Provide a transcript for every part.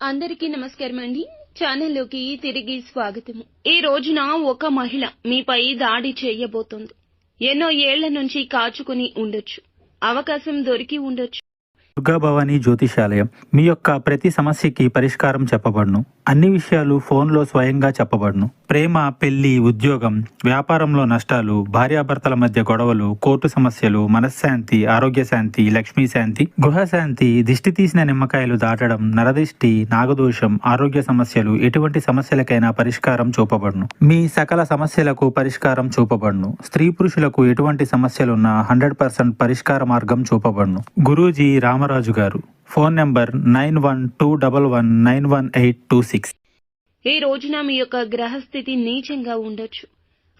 అందరికీ నమస్కారం అండి. ఛానల్లోకి తిరిగి స్వాగతము. ఈ రోజున ఒక మహిళ మీపై దాడి చేయబోతోంది. ఎన్నో ఏళ్ల నుంచి కాచుకుని ఉండొచ్చు. అవకాశం దొరికి ఉండొచ్చు. దుర్గాభవాని జ్యోతిషాలయం మీ యొక్క ప్రతి సమస్యకి పరిష్కారం చెప్పబడును. అన్ని విషయాలు ఫోన్లో స్వయంగా చెప్పబడును. ప్రేమ, పెళ్లి, ఉద్యోగం, వ్యాపారంలో నష్టాలు, భార్యాభర్తల మధ్య గొడవలు, కోర్టు సమస్యలు, మనశ్శాంతి, ఆరోగ్య శాంతి, లక్ష్మీ శాంతి, గృహశాంతి, దిష్టి తీసిన నిమ్మకాయలు దాటడం, నరదిష్టి, నాగదోషం, ఆరోగ్య సమస్యలు, ఎటువంటి సమస్యలకైనా పరిష్కారం చూపబడును. మీ సకల సమస్యలకు పరిష్కారం చూపబడును. స్త్రీ పురుషులకు ఎటువంటి సమస్యలున్నా 100% పరిష్కార మార్గం చూపబడును. గురూజీ రామరాజు గారు. Phone number 9121191826. ఈ రోజున మీ యొక్క గ్రహస్థితి నీచంగా ఉండొచ్చు.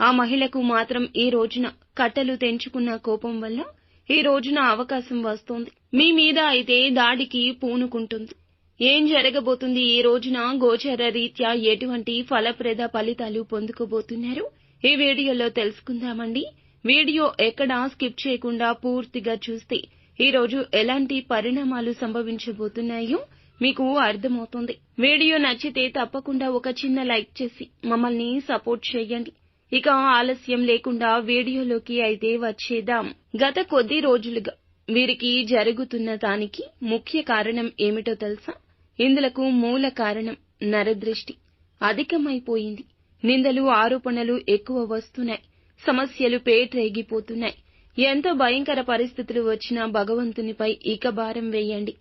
ఆ మహిళకు మాత్రం ఈ రోజున కట్టలు తెంచుకున్న కోపం వల్ల ఈ రోజున అవకాశం వస్తోంది. మీ మీద అయితే దాడికి పూనుకుంటుంది. ఏం జరగబోతుంది ఈ రోజున, గోచర రీత్యా ఎటువంటి ఫలప్రద ఫలితాలు పొందుకోబోతున్నారు ఈ వీడియోలో తెలుసుకుందామండి. వీడియో ఎక్కడా స్కిప్ చేయకుండా పూర్తిగా చూస్తే ఈ రోజు ఎలాంటి పరిణామాలు సంభవించబోతున్నాయో మీకు అర్థమవుతుంది. వీడియో నచ్చితే తప్పకుండా ఒక చిన్న లైక్ చేసి మమ్మల్ని సపోర్ట్ చేయండి. ఇక ఆలస్యం లేకుండా వీడియోలోకి అయితే వచ్చేద్దాం. గత కొద్ది రోజులుగా వీరికి జరుగుతున్న దానికి ముఖ్య కారణం ఏమిటో తెలుసా? ఇందులకు మూల కారణం నరదృష్టి అధికమైపోయింది. నిందలు, ఆరోపణలు ఎక్కువ వస్తున్నాయి. సమస్యలు పేట్రేగిపోతున్నాయి. ఎంతో భయంకర పరిస్థితులు వచ్చినా భగవంతునిపై ఇక భారం వేయండి.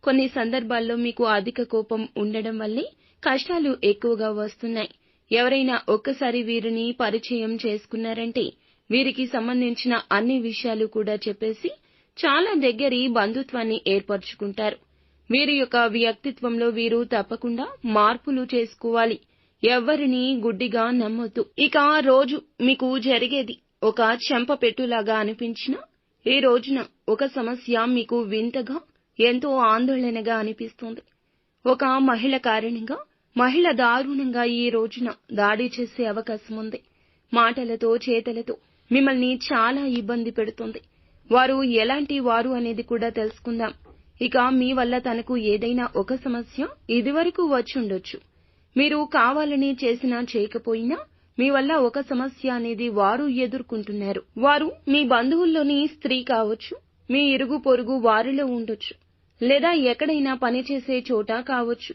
కొన్ని సందర్భాల్లో మీకు అధిక కోపం ఉండడం వల్లే కష్టాలు ఎక్కువగా వస్తున్నాయి. ఎవరైనా ఒక్కసారి వీరిని పరిచయం చేసుకున్నారంటే వీరికి సంబంధించిన అన్ని విషయాలు కూడా చెప్పేసి చాలా దగ్గరి బంధుత్వాన్ని ఏర్పరచుకుంటారు. వీరి యొక్క వ్యక్తిత్వంలో వీరు తప్పకుండా మార్పులు చేసుకోవాలి. ఎవ్వరిని గుడ్డిగా నమ్మొద్దు. ఇక రోజు మీకు జరిగేది ఒక చెంపపెట్టులాగా అనిపించినా ఈ రోజున ఒక సమస్య మీకు వింతగా, ఎంతో ఆందోళనగా అనిపిస్తుంది. ఒక మహిళ కారణంగా మహిళ దారుణంగా ఈ రోజున దాడి చేసే అవకాశం ఉంది. మాటలతో, చేతలతో మిమ్మల్ని చాలా ఇబ్బంది పెడుతుంది. వారు ఎలాంటి వారు అనేది కూడా తెలుసుకుందాం. ఇక మీ వల్ల తనకు ఏదైనా ఒక సమస్య ఇదివరకు వచ్చుండొచ్చు. మీరు కావాలని చేసినా చేయకపోయినా మీ వల్ల ఒక సమస్య అనేది వారు ఎదుర్కొంటున్నారు. వారు మీ బంధువుల్లోని స్త్రీ కావచ్చు, మీ ఇరుగు పొరుగు వారిలో ఉండొచ్చు, లేదా ఎక్కడైనా పనిచేసే చోట కావచ్చు.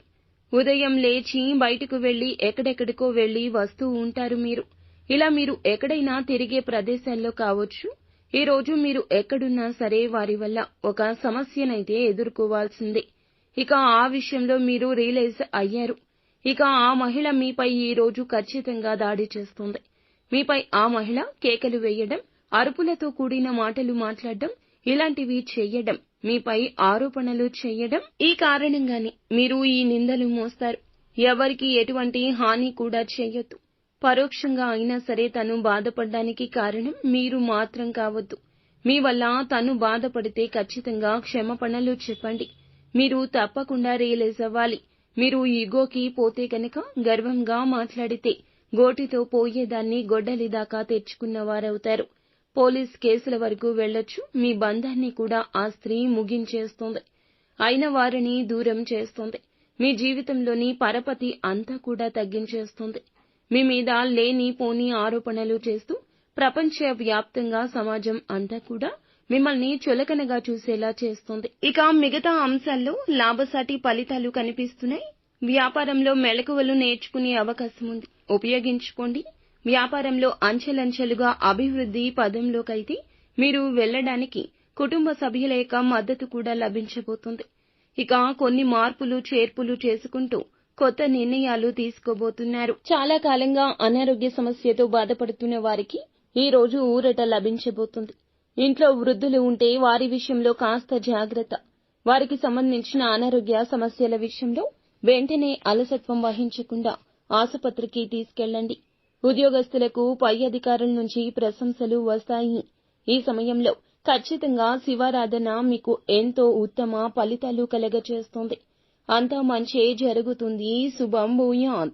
ఉదయం లేచి బయటకు వెళ్లి ఎక్కడెక్కడికో వెళ్లి వస్తూ ఉంటారు మీరు. ఇలా మీరు ఎక్కడైనా తిరిగే ప్రదేశాల్లో కావచ్చు. ఈ రోజు మీరు ఎక్కడున్నా సరే వారి వల్ల ఒక సమస్యనైతే ఎదుర్కోవాల్సిందే. ఇక ఆ విషయంలో మీరు రియలైజ్ అయ్యారు. ఇక ఆ మహిళ మీపై ఈ రోజు ఖచ్చితంగా దాడి చేస్తుంది. మీపై ఆ మహిళ కేకలు వేయడం, అరుపులతో కూడిన మాటలు మాట్లాడడం, ఇలాంటివి చెయ్యడం, మీపై ఆరోపణలు చేయడం. ఈ కారణంగానే మీరు ఈ నిందలు మోస్తారు. ఎవరికి ఎటువంటి హాని కూడా చేయొద్దు. పరోక్షంగా అయినా సరే తను బాధపడడానికి కారణం మీరు మాత్రం కావద్దు. మీ వల్ల తను బాధపడితే ఖచ్చితంగా క్షమాపణలు చెప్పండి. మీరు తప్పకుండా రియలైజ్ అవ్వాలి. మీరు ఈగోకి పోతే కనుక గర్వంగా మాట్లాడితే గోటితో పోయేదాన్ని గొడ్డలి దాకా తెచ్చుకున్నవారవుతారు. పోలీస్ కేసుల వరకు వెళ్లొచ్చు. మీ బంధాన్ని కూడా ఆ స్త్రీ ముగించేస్తోంది. అయిన వారిని దూరం చేస్తోంది. మీ జీవితంలోని పరపతి అంతా కూడా తగ్గించేస్తోంది. మీ మీద లేని పోని ఆరోపణలు చేస్తూ ప్రపంచ వ్యాప్తంగా సమాజం అంతా కూడా మిమ్మల్ని చులకనగా చూసేలా చేస్తోంది. ఇక మిగతా అంశాల్లో లాభసాటి ఫలితాలు కనిపిస్తున్నాయి. వ్యాపారంలో మెళకువలు నేర్చుకునే అవకాశం ఉంది. ఉపయోగించుకోండి. వ్యాపారంలో అంచెలంచెలుగా అభివృద్ధి పదంలోకైతే మీరు వెళ్లడానికి కుటుంబ సభ్యుల యొక్క మద్దతు కూడా లభించబోతుంది. ఇక కొన్ని మార్పులు, చేర్పులు చేసుకుంటూ కొత్త నిర్ణయాలు తీసుకోబోతున్నారు. చాలా కాలంగా అనారోగ్య సమస్యతో బాధపడుతున్న వారికి ఈ రోజు ఊరట లభించబోతుంది. ఇంట్లో వృద్ధులు ఉంటే వారి విషయంలో కాస్త జాగ్రత్త. వారికి సంబంధించిన అనారోగ్య సమస్యల విషయంలో వెంటనే అలసత్వం వహించకుండా ఆసుపత్రికి తీసుకెళ్లండి. ఉద్యోగస్తులకు పై అధికారుల నుంచి ప్రశంసలు వస్తాయి. ఈ సమయంలో ఖచ్చితంగా శివారాధన మీకు ఎంతో ఉత్తమ ఫలితాలు కలగచేస్తుంది. అంతా మంచే జరుగుతుంది. శుభం భూయాత్.